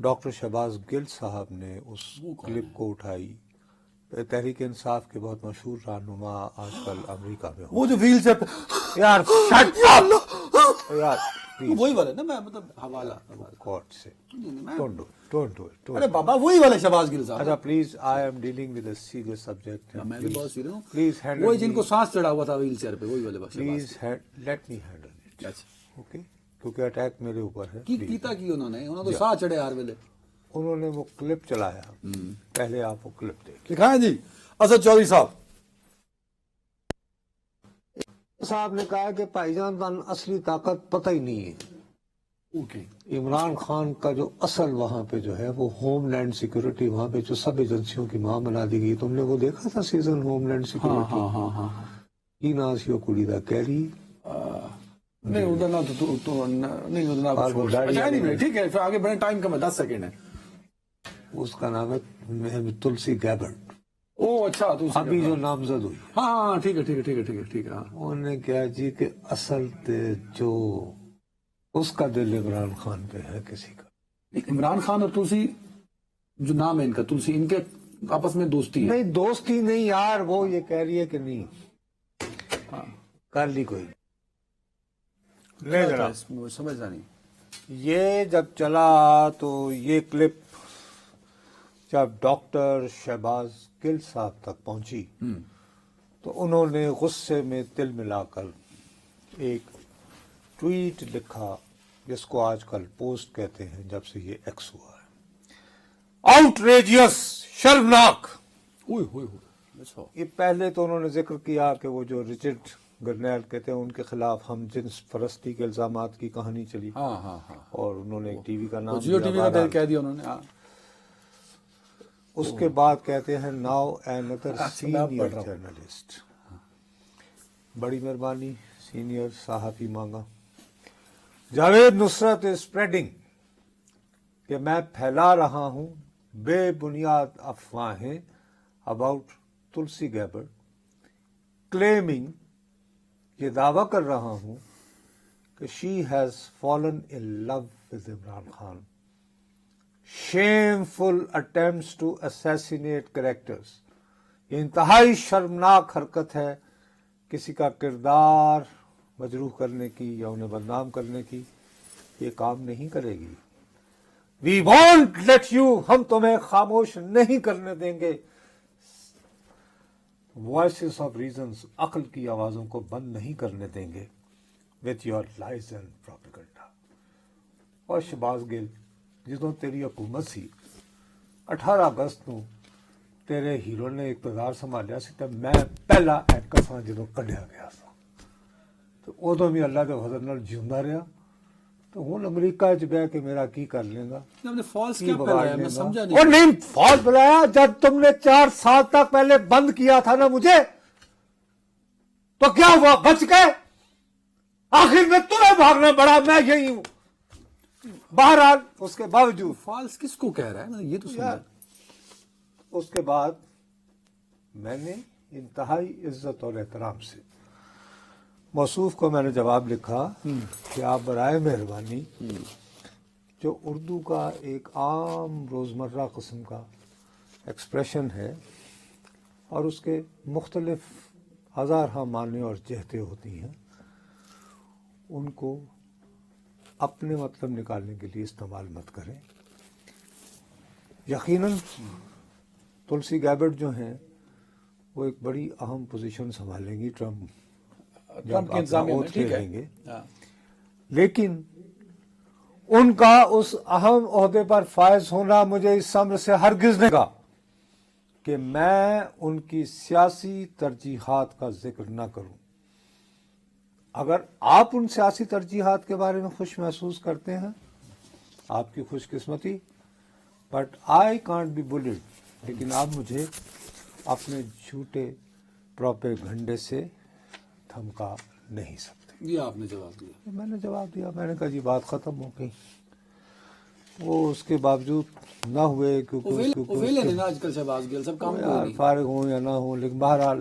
Doctor Shahbaz گل صاحب نے اس clip کو اٹھائی. تحریک انصاف کے بہت مشہور رہنما آج کل امریکہ میں وہ جو ویل چیئر پہ یار شٹ اپ یار وہی والے نا، میں مطلب حوالہ کورٹ سے ڈونٹ ڈو اٹ. ارے بابا وہی والے شہباز گل صاحب. اچھا please I am dealing with a serious subject. میں بھی بہت سیریس ہوں. پلیز ہینڈل وہی جن کو سانس چڑھا ہوا تھا ویل چیئر پہ، وہی والے please let me handle it. Okay کیونکہ اٹیک میرے اوپر ہے. کیتا کی انہوں نے تو سانس چڑھے ہر ویلے. انہوں نے وہ کلپ چلایا، پہلے آپ وہ کلپ دیکھیں. دکھائیں جی. اسد چودھری صاحب نے کہا کہ بھائی جان اصلی طاقت پتہ ہی نہیں ہے. عمران خان کا جو اصل وہاں پہ جو ہے وہ ہوم لینڈ سیکورٹی، وہاں پہ جو سب ایجنسیوں کی ماں بنا دی گئی. تم نے وہ دیکھا تھا سیزن ہوم لینڈ سیکورٹی؟ کی نا سی کڑی دا کیری نہیں ادھر نہ ٹھیک ہے. آگے بڑھیں، ٹائم کم ہے، 10 سیکنڈ ہے. اس کا نام ہے تلسی گیبرٹ. او اچھا، ابھی جو نامزد ہوئی. ہاں ٹھیک ہے ٹھیک ہے ٹھیک ہے ٹھیک ہے ٹھیک ہے. انہوں نے کہا جی کہ اصل جو اس کا دل عمران خان پہ ہے کسی کا. عمران خان اور تلسی جو نام ہے ان کا، تلسی، ان کے آپس میں دوستی ہے. نہیں دوستی نہیں یار، وہ یہ کہہ رہی ہے کہ نہیں کر لی کوئی سمجھنا نہیں. یہ جب چلا تو یہ کلپ جب ڈاکٹر شہباز گل صاحب تک پہنچی تو انہوں نے غصے میں تل ملا کر ایک ٹویٹ لکھا جس کو آج کل پوسٹ کہتے ہیں جب سے یہ ایکس ہوا ہے. آؤٹریجیس، شرمناک. یہ پہلے تو انہوں نے ذکر کیا کہ وہ جو رچرڈ گرنیل کہتے ہیں ان کے خلاف ہم جنس پرستی کے الزامات کی کہانی چلی، اور انہوں نے ایک ٹی وی کا نام جیو ٹی وی کا کہہ دیا انہوں نے. اس کے بعد کہتے ہیں ناؤ اینother سینئر جرنلسٹ. بڑی مہربانی، سینئر صحافی مانگا. جاوید نصرت از اسپریڈنگ کہ میں پھیلا رہا ہوں بے بنیاد افواہیں اباؤٹ تلسی گیبرٹ، کلیمنگ، یہ دعویٰ کر رہا ہوں کہ she has fallen in love with Imran Khan. shameful attempts to assassinate characters. یہ انتہائی شرمناک حرکت ہے کسی کا کردار مجروح کرنے کی یا انہیں بدنام کرنے کی. یہ کام نہیں کرے گی. We won't let you، ہم تمہیں خاموش نہیں کرنے دیں گے. Voices of reasons، عقل کی آوازوں کو بند نہیں کرنے دیں گے. With your lies and propaganda. اور شہباز گل جدوں تیری حکومت سی 18 اگست نو تیرے ہیرو نے اقتدار سنبھالیا سی تے میں پہلا اینکر ساں جدوں کڈیا گیا سا. تو ادوں بھی اللہ کے فضل نال جیوندا رہا. تو ہن امریکہ چ بہ کے میرا کی کر لے گا؟ فالس کیا بلایا؟ میں سمجھا نہیں. اور نہیں فالس بلایا، جب تم نے 4 سال تک پہلے بند کیا تھا نا مجھے، تو کیا ہوا؟ بچ گئے. آخر میں تمہیں بھاگنا پڑا، میں یہی ہوں. بہرحال اس کے باوجود فالس کس کو کہہ رہا ہے یہ تو سمجھا. اس کے بعد میں نے انتہائی عزت اور احترام سے موصوف کو میں نے جواب لکھا کہ آپ برائے مہربانی جو اردو کا ایک عام روزمرہ قسم کا ایکسپریشن ہے اور اس کے مختلف ہزارہ معنی اور جہتیں ہوتی ہیں، ان کو اپنے مطلب نکالنے کے لیے استعمال مت کریں. یقیناً تلسی گیبرٹ جو ہیں وہ ایک بڑی اہم پوزیشن سنبھالیں گی ٹرمپ کے انتظامیہ میں، ٹھیک ہے، گے، لیکن ان کا اس اہم عہدے پر فائز ہونا مجھے اس امر سے ہرگز نہیں کہا کہ میں ان کی سیاسی ترجیحات کا ذکر نہ کروں. اگر آپ ان سیاسی ترجیحات کے بارے میں خوش محسوس کرتے ہیں، آپ کی خوش قسمتی، but I can't be bullied. لیکن آپ مجھے اپنے جھوٹے پروپیگنڈے سے دھمکا نہیں سکتے. یہ آپ نے جواب دیا. میں نے جواب دیا. میں نے کہا جی بات ختم ہو گئی. وہ اس کے باوجود نہ ہوئے کیونکہ فارغ ہوں یا نہ ہوں، لیکن بہرحال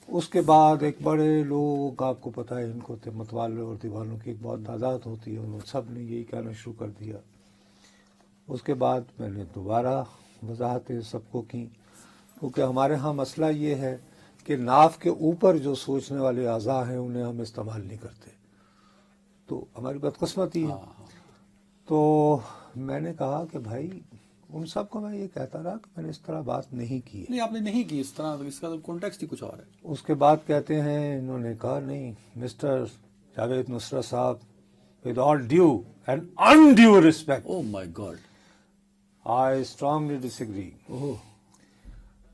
اس کے بعد ایک بڑے لوگ، آپ کو پتہ ہے ان کو متوالے اور دیوانوں کی ایک بہت تعداد ہوتی ہے، انہوں سب نے یہی کہنا شروع کر دیا اس کے بعد میں نے دوبارہ وضاحتیں سب کو کی، کیونکہ ہمارے ہاں مسئلہ یہ ہے کہ ناف کے اوپر جو سوچنے والے اعضاء ہیں انہیں ہم استعمال نہیں کرتے، تو ہماری بدقسمتی ہے۔ تو میں نے کہا کہ بھائی ان سب کو میں یہ کہتا رہا کہ میں نے اس طرح بات نہیں کی ہے۔ نہیں آپ نے نہیں کی اس طرح، اس کا کانٹیکسٹ ہی کچھ اور ہے۔ اس کے بعد کہتے ہیں انہوں نے کہا نہیں مسٹر جاوید نصرت صاحب، with all due and undue respect, O my God, I strongly disagree.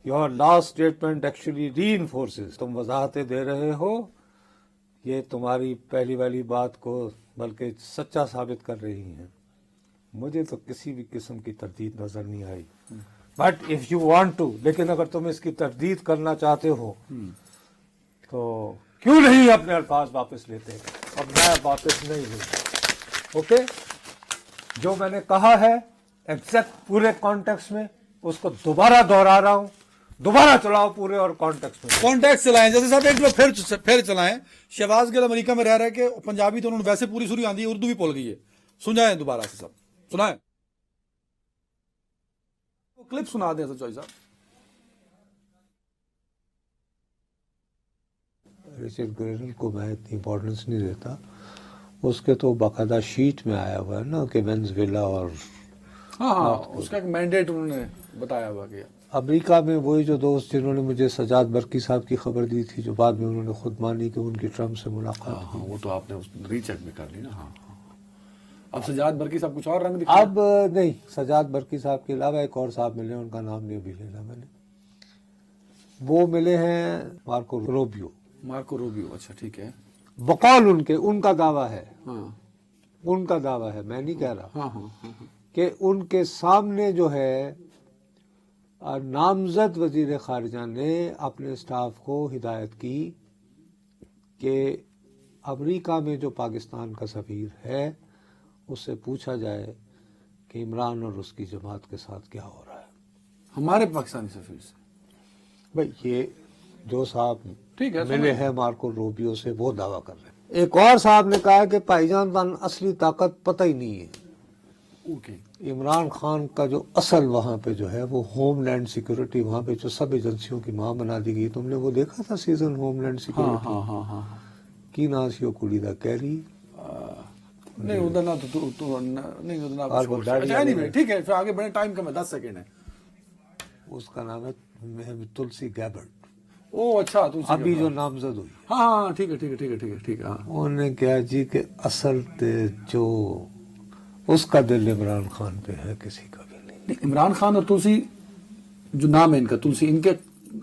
Your last statement actually reinforces. تم وضاحتیں دے رہے ہو، یہ تمہاری پہلی والی بات کو بلکہ سچا ثابت کر رہی ہیں۔ مجھے تو کسی بھی قسم کی تردید نظر نہیں آئی، but if you want to, لیکن اگر تم اس کی تردید کرنا چاہتے ہو تو کیوں نہیں اپنے الفاظ واپس لیتے؟ اب میں واپس نہیں لوں، اوکے؟ جو میں نے کہا ہے ایگزیکٹ پورے کانٹیکس میں، اس کو دوبارہ دہرا رہا ہوں، دوبارہ چلاؤ پورے اور کانٹیکس میں۔ کانٹیکٹ چلائیں جیسے صاحب ایک لوگ پھر چلائیں۔ شہباز گل امریکہ میں رہ رہے کہ پنجابی تو انہوں نے ویسے پوری سوری آندی ہے، اردو بھی بھول گئی ہے، سنائیں دوبارہ سے سب سنائیں، کلپ سنا دیں سچائی صاحب۔ رچرڈ گرینل کو میں اتنی امپورٹنس نہیں دیتا، اس کے تو باقاعدہ شیٹ میں آیا ہوا ہے نا کہ وینزویلا اور ہاں اس کا ایک مینڈیٹ انہوں نے بتایا ہوا کہ امریکہ میں وہی جو دوست جنہوں نے مجھے سجاد برقی صاحب کی خبر دی تھی، جو بعد میں انہوں نے خود مانی کہ ان کی ٹرمپ سے ملاقات ہاں وہ تو آپ نے ری چیک میں کر لی نا۔ ہاں اب سجاد برقی صاحب کچھ اور رنگ دکھا، اب نہیں، سجاد برقی صاحب کے علاوہ ایک اور صاحب ملے، ان کا نام نہیں ابھی لینا میں نے، وہ ملے ہیں مارکو روبیو۔ مارکو روبیو، اچھا ٹھیک ہے۔ بقول ان کا دعویٰ ہے، ہاں ان کا دعویٰ ہے، میں نہیں کہہ رہا، ہاں ہاں ہاں کہ ان کے سامنے جو ہے نامزد وزیر خارجہ نے اپنے سٹاف کو ہدایت کی کہ امریکہ میں جو پاکستان کا سفیر ہے اس سے پوچھا جائے کہ عمران اور اس کی جماعت کے ساتھ کیا ہو رہا ہے۔ ہمارے پاکستانی سفیر سے بھئی یہ جو صاحب ٹھیک ہے، ملے ہیں مارکو روبیو سے وہ دعویٰ کر رہے ہیں۔ ایک اور صاحب نے کہا کہ بھائی جان تن اصلی طاقت پتہ ہی نہیں ہے، اوکے عمران خان کا جو اصل وہاں پہ جو ہے وہ ہوم لینڈ سیکورٹی، وہاں پہ جو سب ایجنسیوں کی ماں بنا دی گئی، تم نے وہ دیکھا تھا سیزن ہوم لینڈ ہاں سیکورٹی ہاں ہاں ہاں کی ناسی کڑی دا کیری نہیں ادھر نہ تو نہیں ادھر نہ اور وہ داڑھی اچھا anyway، ٹھیک ہے، پھر آگے بڑھیں، ٹائم کم ہے، 10 سیکنڈ ہے۔ اس کا نام ہے تلسی گیبرٹ، او اچھا تلسی ابھی گیبرٹ، جو نامزد ہوئی۔ ہاں ہاں ٹھیک ہے ٹھیک ہے ٹھیک ہے ٹھیک ہے ٹھیک ہے ہاں۔ انہوں نے کہا جی کہ اصل تے جو اس کا دل عمران خان پہ ہے کسی کا بھی نہیں۔ نہیں، عمران خان اور تلسی جو نام ہے ان کا، تلسی، ان کے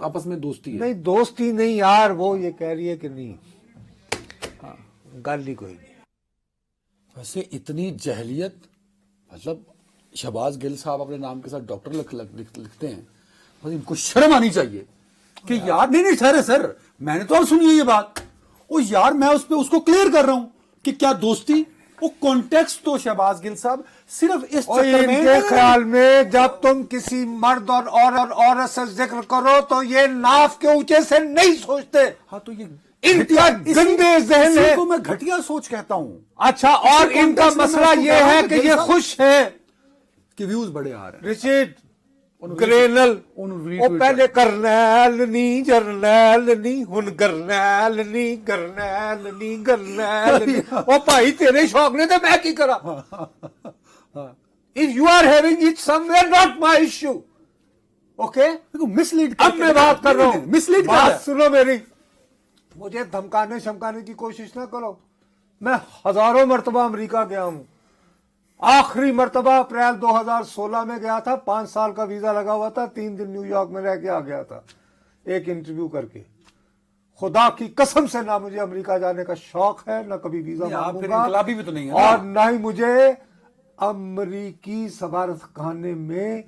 آپس میں دوستی ہے؟ نہیں دوستی نہیں یار، وہ یہ کہہ رہی ہے کہ نہیں، گل ہی کوئی نہیں۔ ویسے اتنی جہلیت، مطلب شہباز گل صاحب اپنے نام کے ساتھ ڈاکٹر لکھتے ہیں، بس ان کو شرم آنی چاہیے کہ یار نہیں ٹھہرے سر، میں نے تو اور سنی ہے یہ بات، او یار میں اس پہ اس کو کلیئر کر رہا ہوں کہ کیا دوستی، وہ کانٹیکسٹ تو شہباز گل صاحب صرف اس اور چکر ان میں کے خیال میں جب تم کسی مرد اور عورت سے ذکر کرو تو یہ ناف کے اونچے سے نہیں سوچتے، ہاں تو یہ ان کا گندے ذہن ہے۔ اسی کو میں گھٹیا سوچ کہتا ہوں اچھا، اور ان کا مسئلہ یہ ہے کہ یہ خوش ہے۔ کہ ویوز بڑے آ رہے ہیں۔ رچرڈ گرینل وہ پہلے کرنیل نہیں جرنیل نہیں، ہن گرنیل نہیں گرنیل نہیں گرنیل نہیں، وہ بھائی تیرے شوق نے تو میں کی کرا۔ If you are having it somewhere, not my issue. Okay? Miss lead اب میں بات کر رہا ہوں، مس لیڈ بات سنو میری، مجھے دھمکانے شمکانے کی کوشش نہ کرو۔ میں ہزاروں مرتبہ امریکہ گیا ہوں، آخری مرتبہ اپریل 2016 میں گیا تھا، 5 سال کا ویزا لگا ہوا تھا، 3 دن نیو یارک میں رہ کے آ گیا تھا ایک انٹرویو کر کے۔ خدا کی قسم سے نہ مجھے امریکہ جانے کا شوق ہے، نہ کبھی ویزا آپ پھر مانگوں گا، انقلابی بھی تو نہیں ہے اور نہ ہی مجھے امریکی سفارت خانے میں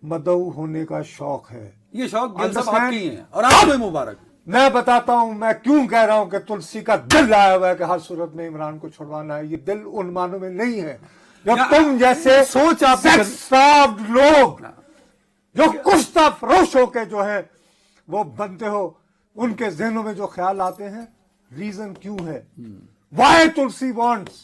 مدعو ہونے کا شوق ہے۔ یہ شوق گل صاحب آپ کی ہیں، اور آپ کو مبارک۔ میں بتاتا ہوں میں کیوں کہہ رہا ہوں کہ تلسی کا دل آیا ہوا ہے کہ ہر صورت میں عمران کو چھڑوانا ہے۔ یہ دل ان معنوں میں نہیں ہے جو تم جیسے سوچ آپ کی sex starved لوگ جو کشتہ فروش ہو کے جو ہے وہ بنتے ہو، ان کے ذہنوں میں جو خیال آتے ہیں، ریزن کیوں ہے، وائی تلسی وانٹس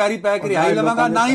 ਪੈਰੀ ਪੈ ਕੇ ਰਿਹਾਈ ਲਵਾਂਗਾ, ਨਾ ਹੀ